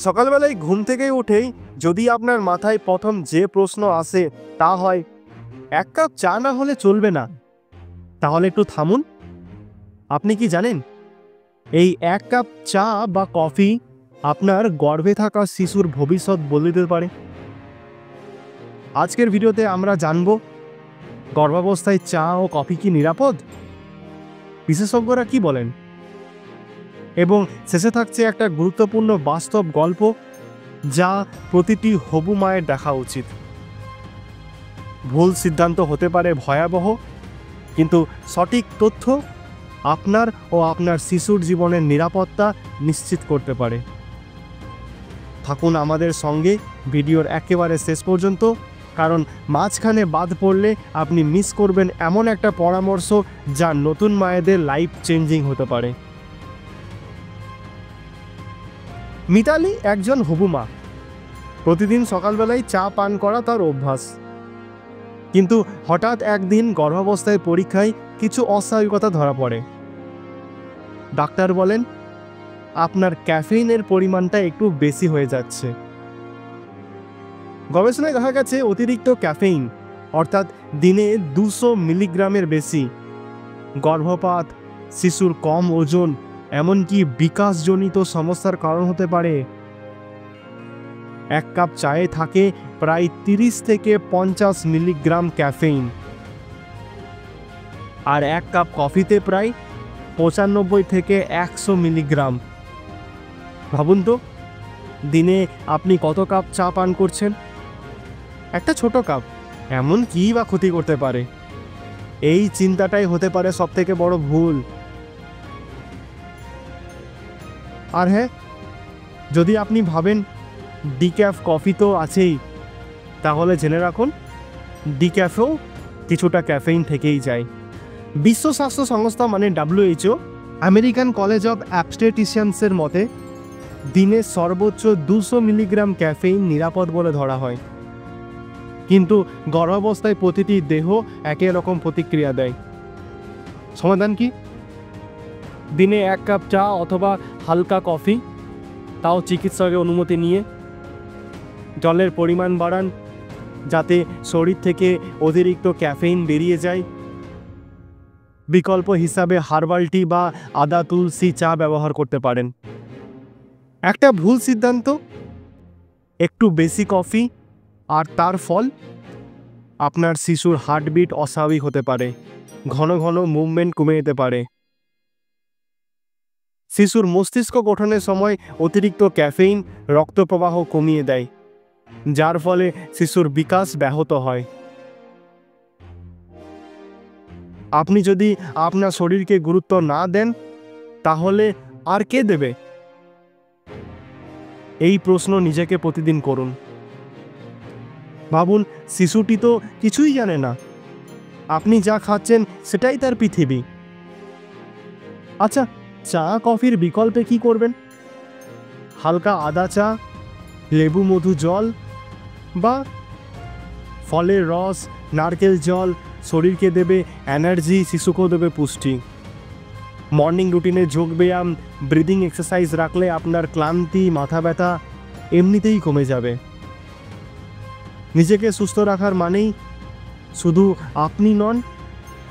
সকালবেলায় ঘুম থেকে উঠেই যদি আপনার মাথায় প্রথম যে প্রশ্ন আসে তা হয়, এক কাপ চা না হলে চলবে না, তাহলে একটু থামুন। আপনি কি জানেন এই এক কাপ চা বা কফি আপনার গর্ভে থাকা শিশুর ভবিষ্যৎ বদলে দিতে পারে? আজকের ভিডিওতে আমরা জানব গর্ভাবস্থায় চা ও কফি কি নিরাপদ, বিশেষজ্ঞরা কি বলেন, এবং শেষে থাকছে একটা গুরুত্বপূর্ণ বাস্তব গল্প যা প্রতিটি হবু মায়ের দেখা উচিত। ভুল সিদ্ধান্ত হতে পারে ভয়াবহ, কিন্তু সঠিক তথ্য আপনার ও আপনার শিশুর জীবনের নিরাপত্তা নিশ্চিত করতে পারে। থাকুন আমাদের সঙ্গে ভিডিওর একেবারে শেষ পর্যন্ত, কারণ মাঝখানে বাদ পড়লে আপনি মিস করবেন এমন একটা পরামর্শ যা নতুন মায়েদের লাইফ চেঞ্জিং হতে পারে। মিতালি একজন হবু মা। প্রতিদিন সকালবেলায় চা পান করা তার অভ্যাস। কিন্তু হঠাৎ একদিন গর্ভাবস্থায় পরীক্ষায় কিছু অস্বাভাবিকতা ধরা পড়ে। ডাক্তার বলেন, আপনার ক্যাফেইনের পরিমাণটা একটু বেশি হয়ে যাচ্ছে। গবেষণায় দেখা গেছে অতিরিক্ত ক্যাফেইন, অর্থাৎ দিনে 200 মিলিগ্রামের বেশি, গর্ভপাত, শিশুর কম ওজন, এমনকি বিকাশজনিত সমস্যার কারণ হতে পারে। এক কাপ চায়ে থাকে প্রায় 30 থেকে 50 মিলিগ্রাম ক্যাফেইন, আর এক কাপ কফিতে প্রায় 95 থেকে 100 মিলিগ্রাম। ভাবুন তো, দিনে আপনি কত কাপ চা পান করছেন? একটা ছোট কাপ এমন কী বা ক্ষতি করতে পারে? এই চিন্তাটাই হতে পারে সবথেকে বড় ভুল। আর হ্যাঁ, যদি আপনি ভাবেন ডিক্যাফ কফি তো আছেই, তাহলে জেনে রাখুন ডিক্যাফেও কিছুটা ক্যাফেইন থেকেই যায়। বিশ্ব স্বাস্থ্য সংস্থা মানে WHO, আমেরিকান কলেজ অফ অ্যাবস্টেটিশিয়ান্সের মতে দিনে সর্বোচ্চ 200 মিলিগ্রাম ক্যাফেইন নিরাপদ বলে ধরা হয়। কিন্তু গর্ভাবস্থায় প্রতিটি দেহ একই রকম প্রতিক্রিয়া দেয়। সমাধান কি? দিনে এক কাপ চা অথবা হালকা কফি, তাও চিকিৎসকের অনুমতি নিয়ে। জলের পরিমাণ বাড়ান যাতে শরীর থেকে অতিরিক্ত ক্যাফেইন বেরিয়ে যায়। বিকল্প হিসাবে হার্বাল টি বা আদা তুলসী চা ব্যবহার করতে পারেন। একটা ভুল সিদ্ধান্ত, একটু বেশি কফি, আর তার ফল আপনার শিশুর হার্টবিট অস্বাভাবিক হতে পারে, ঘন ঘন মুভমেন্ট কমে যেতে পারে। শিশুর মস্তিষ্ক গঠনের সময় অতিরিক্ত ক্যাফেইন রক্ত প্রবাহ কমিয়ে দেয়, যার ফলে শিশুর বিকাশ ব্যাহত হয়। আপনি যদি আপনার শরীরকে গুরুত্ব না দেন, তাহলে আর কে দেবে? এই প্রশ্ন নিজেকে প্রতিদিন করুন। ভাবুন, শিশুটি তো কিছুই জানে না, আপনি যা খাচ্ছেন সেটাই তার পৃথিবী। আচ্ছা, চা কফির বিকল্পে কি করবেন? হালকা আদা চা, লেবু মধু জল, বা ফলের রস, নারকেল জল শরীরকে দেবে এনার্জি, শিশুকেও দেবে পুষ্টি। মর্নিং রুটিনে যোগব্যায়াম, ব্রিদিং এক্সারসাইজ রাখলে আপনার ক্লান্তি, মাথা ব্যথা এমনিতেই কমে যাবে। নিজেকে সুস্থ রাখার মানেই শুধু আপনি নন,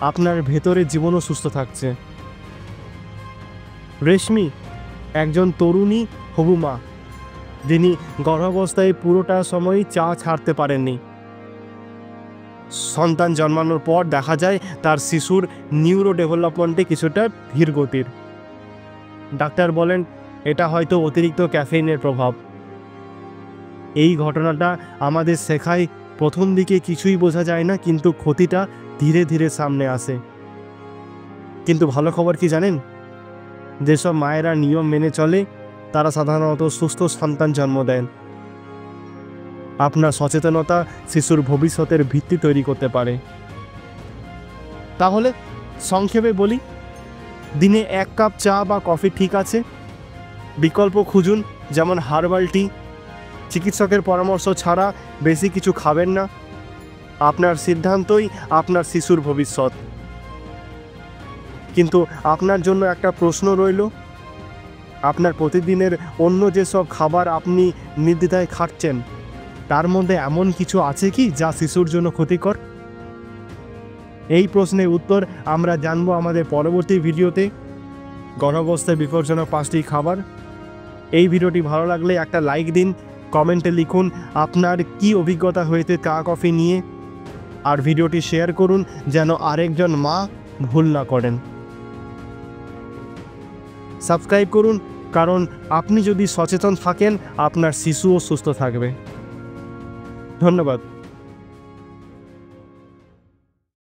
আপনার ভেতরের জীবনও সুস্থ থাকছে। রেশমি একজন তরুণী হবু মা, যিনি গর্ভাবস্থায় পুরোটা সময় চা ছাড়তে পারেননি। সন্তান জন্মানোর পর দেখা যায় তার শিশুর নিউরো ডেভেলপমেন্টে কিছুটা ধীর গতির। ডাক্তার বলেন এটা হয়তো অতিরিক্ত ক্যাফেইনের প্রভাব। এই ঘটনাটা আমাদের শেখায় প্রথম দিকে কিছুই বোঝা যায় না, কিন্তু ক্ষতিটা ধীরে ধীরে সামনে আসে। কিন্তু ভালো খবর কি জানেন? যেসব মায়েরা নিয়ম মেনে চলে তারা সাধারণত সুস্থ সন্তান জন্ম দেন। আপনার সচেতনতা শিশুর ভবিষ্যতের ভিত্তি তৈরি করতে পারে। তাহলে সংক্ষেপে বলি, দিনে এক কাপ চা বা কফি ঠিক আছে, বিকল্প খুঁজুন, যেমন হার্বাল টি। চিকিৎসকের পরামর্শ ছাড়া বেশি কিছু খাবেন না। আপনার সিদ্ধান্তই আপনার শিশুর ভবিষ্যৎ। কিন্তু আপনার জন্য একটা প্রশ্ন রইল, আপনার প্রতিদিনের অন্য যেসব খাবার আপনি নির্দ্বিধায় খাচ্ছেন তার মধ্যে এমন কিছু আছে কি যা শিশুর জন্য ক্ষতিকর? এই প্রশ্নের উত্তর আমরা জানবো আমাদের পরবর্তী ভিডিওতে। গর্ভাবস্থায় বিপজ্জনক 5টি খাবার। এই ভিডিওটি ভালো লাগলে একটা লাইক দিন, কমেন্টে লিখুন আপনার কি অভিজ্ঞতা হয়েছে চা কফি নিয়ে, আর ভিডিওটি শেয়ার করুন যেন আরেকজন মা ভুল না করেন। সাবস্ক্রাইব করুন, কারণ আপনি যদি সচেতন থাকেন আপনার শিশুও সুস্থ থাকবে। ধন্যবাদ।